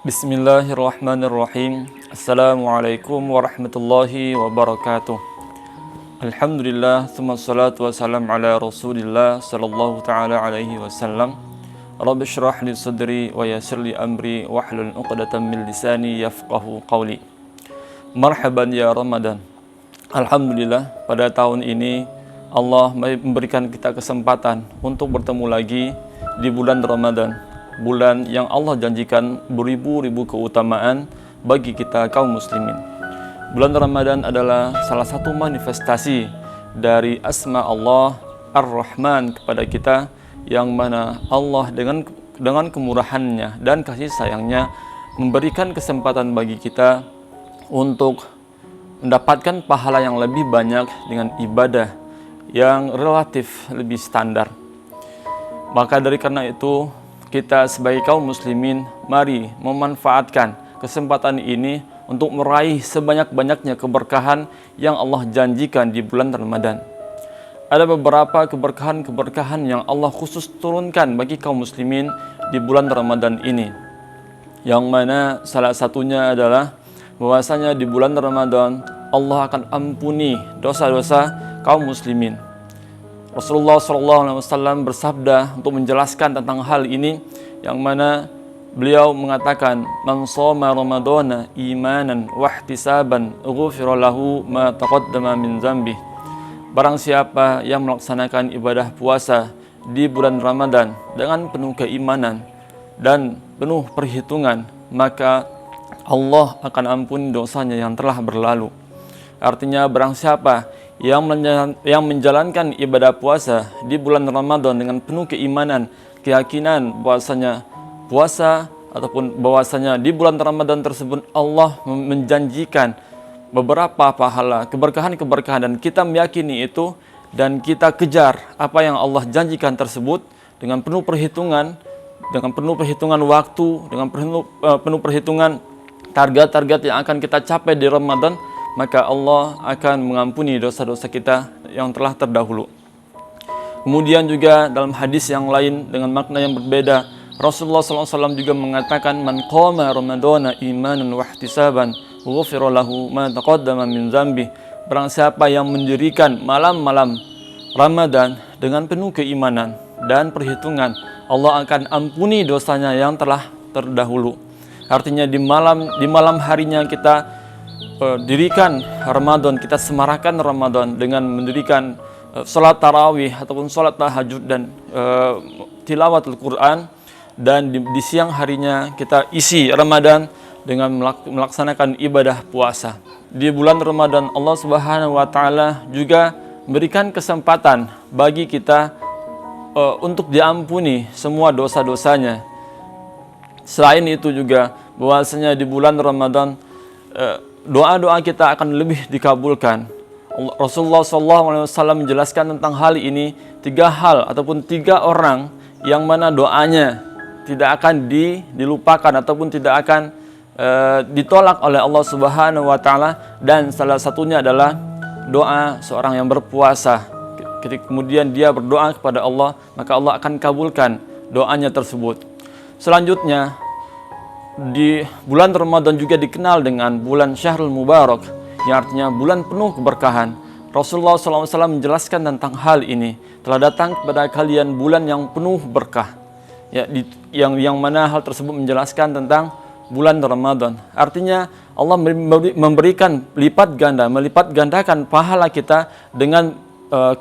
Bismillahirrahmanirrahim. Assalamualaikum warahmatullahi wabarakatuh. Alhamdulillah, thumma salatu wassalam ala rasulillah sallallahu ta'ala alaihi wasallam. Rabbi syrah li sadri wa yassir li amri wahlul uqdatan min lisani yafqahu qawli. Marhaban ya Ramadhan. Alhamdulillah, pada tahun ini Allah memberikan kita kesempatan untuk bertemu lagi di bulan Ramadhan. Bulan yang Allah janjikan beribu-ribu keutamaan bagi kita kaum muslimin. Bulan Ramadan adalah salah satu manifestasi dari asma Allah Ar-Rahman kepada kita, yang mana Allah dengan kemurahannya dan kasih sayangnya memberikan kesempatan bagi kita untuk mendapatkan pahala yang lebih banyak dengan ibadah yang relatif lebih standar. Maka dari karena itu, kita sebagai kaum muslimin, mari memanfaatkan kesempatan ini untuk meraih sebanyak-banyaknya keberkahan yang Allah janjikan di bulan Ramadan. Ada beberapa keberkahan-keberkahan yang Allah khusus turunkan bagi kaum muslimin di bulan Ramadan ini. Yang mana salah satunya adalah bahwasanya di bulan Ramadan Allah akan ampuni dosa-dosa kaum muslimin. Rasulullah SAW bersabda untuk menjelaskan tentang hal ini, yang mana beliau mengatakan, "Man shoma Ramadhana imanan wa ihtisaban, ghufira lahu ma taqaddama min dzambi." Barang siapa yang melaksanakan ibadah puasa di bulan Ramadan dengan penuh keimanan dan penuh perhitungan, maka Allah akan ampuni dosanya yang telah berlalu. Artinya, barang siapa yang menjalankan ibadah puasa di bulan Ramadan dengan penuh keimanan, keyakinan bahwasanya puasa ataupun bahwasanya di bulan Ramadan tersebut Allah menjanjikan beberapa pahala, keberkahan-keberkahan, dan kita meyakini itu dan kita kejar apa yang Allah janjikan tersebut dengan penuh perhitungan, waktu, dengan penuh perhitungan target-target yang akan kita capai di Ramadan, maka Allah akan mengampuni dosa-dosa kita yang telah terdahulu. Kemudian juga dalam hadis yang lain dengan makna yang berbeda, Rasulullah SAW juga mengatakan, "Man qama Ramadhana imanan wa ihtisaban, ghufira lahu ma taqaddama min dzambi." Barang siapa yang mendirikan malam-malam Ramadan dengan penuh keimanan dan perhitungan, Allah akan ampuni dosanya yang telah terdahulu. Artinya di malam harinya kita dirikan Ramadan, kita semarakan Ramadan dengan mendirikan sholat tarawih ataupun sholat tahajud dan tilawatul Quran, dan di siang harinya kita isi Ramadan dengan melaksanakan ibadah puasa. Di bulan Ramadan Allah Subhanahu wa taala juga memberikan kesempatan bagi kita untuk diampuni semua dosa-dosanya. Selain itu juga bahwasanya di bulan Ramadan doa-doa kita akan lebih dikabulkan. Rasulullah SAW menjelaskan tentang hal ini, 3 hal ataupun 3 orang yang mana doanya tidak akan dilupakan ataupun tidak akan ditolak oleh Allah Subhanahu wa taala, dan salah satunya adalah doa seorang yang berpuasa. Ketika kemudian dia berdoa kepada Allah, maka Allah akan kabulkan doanya tersebut. Selanjutnya, di bulan Ramadan juga dikenal dengan bulan Syahrul Mubarak, yang artinya bulan penuh keberkahan. Rasulullah SAW menjelaskan tentang hal ini, telah datang kepada kalian bulan yang penuh berkah, ya, yang mana hal tersebut menjelaskan tentang bulan Ramadan. Artinya Allah memberikan melipat gandakan pahala kita dengan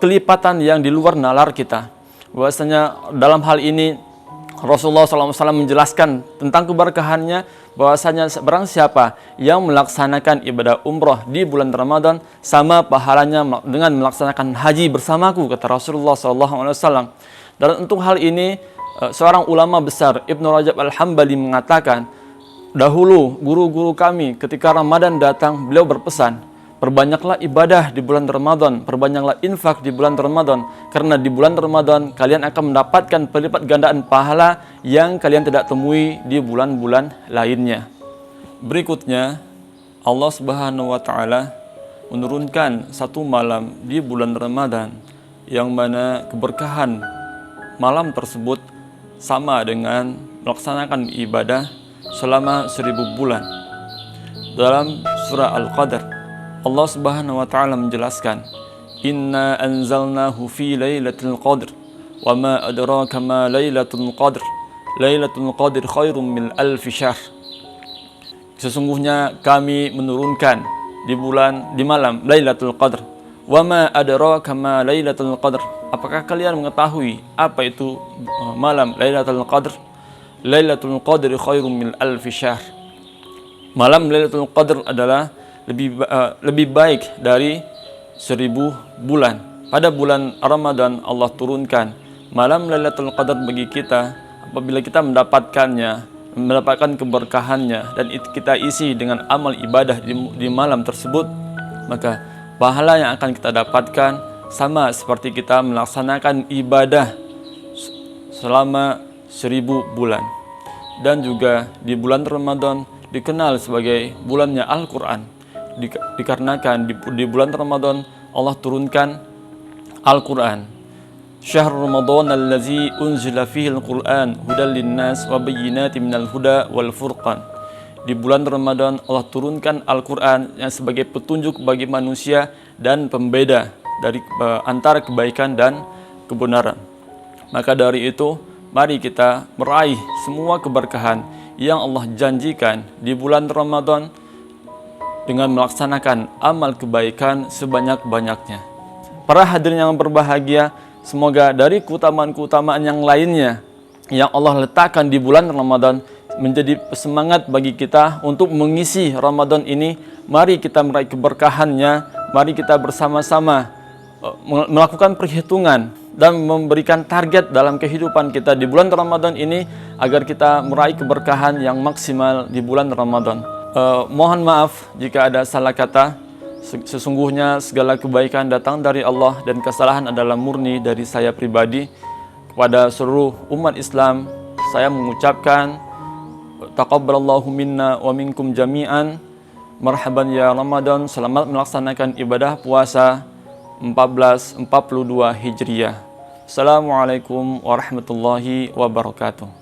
kelipatan yang di luar nalar kita. Bahwasanya dalam hal ini Rasulullah SAW menjelaskan tentang keberkahannya, bahwasanya barang siapa yang melaksanakan ibadah umroh di bulan Ramadan sama pahalanya dengan melaksanakan haji bersamaku, kata Rasulullah SAW. Dan untuk hal ini seorang ulama besar, Ibnu Rajab Al-Hambali, mengatakan, dahulu guru-guru kami ketika Ramadan datang, beliau berpesan, perbanyaklah ibadah di bulan Ramadan, perbanyaklah infak di bulan Ramadan, karena di bulan Ramadan kalian akan mendapatkan pelipat gandaan pahala yang kalian tidak temui di bulan-bulan lainnya. Berikutnya, Allah Subhanahu wa taala menurunkan satu malam di bulan Ramadan, yang mana keberkahan malam tersebut sama dengan melaksanakan ibadah selama 1000 bulan. Dalam surah Al-Qadar, Allah Subhanahu wa taala menjelaskan, "Inna anzalnahu fi lailatul qadr, wa ma adraka ma lailatul qadr. Lailatul qadr khairum min alfi syahr." Sesungguhnya kami menurunkan di malam Lailatul Qadr. Wa ma adraka ma Lailatul Qadr. Apakah kalian mengetahui apa itu malam Lailatul Qadr? Lailatul Qadr khairum min alfi syahr. Malam Lailatul Qadr adalah lebih baik dari 1000 bulan. Pada bulan Ramadhan Allah turunkan malam Lailatul Qadr bagi kita. Apabila kita mendapatkan keberkahannya dan kita isi dengan amal ibadah di malam tersebut, maka pahala yang akan kita dapatkan sama seperti kita melaksanakan ibadah selama 1000 bulan. Dan juga di bulan Ramadan dikenal sebagai bulannya Al-Quran, dikarenakan di bulan Ramadan Allah turunkan Al-Quran. Syahr Ramadan allazi unzila fihi al-Qur'an hudal linnas wa bayyinatin minal huda wal furqan. Di bulan Ramadan Allah turunkan Al-Qur'an yang sebagai petunjuk bagi manusia dan pembeda dari antara kebaikan dan kebenaran. Maka dari itu, mari kita meraih semua keberkahan yang Allah janjikan di bulan Ramadan dengan melaksanakan amal kebaikan sebanyak-banyaknya. Para hadirin yang berbahagia, semoga dari keutamaan-keutamaan yang lainnya yang Allah letakkan di bulan Ramadan menjadi semangat bagi kita untuk mengisi Ramadan ini. Mari kita meraih keberkahannya, mari kita bersama-sama melakukan perhitungan dan memberikan target dalam kehidupan kita di bulan Ramadan ini agar kita meraih keberkahan yang maksimal di bulan Ramadan. Mohon maaf jika ada salah kata. Sesungguhnya segala kebaikan datang dari Allah dan kesalahan adalah murni dari saya pribadi. Kepada seluruh umat Islam, saya mengucapkan taqabbalallahu minna wa minkum jami'an. Marhaban ya Ramadan, selamat melaksanakan ibadah puasa 1442 Hijriah. Assalamualaikum warahmatullahi wabarakatuh.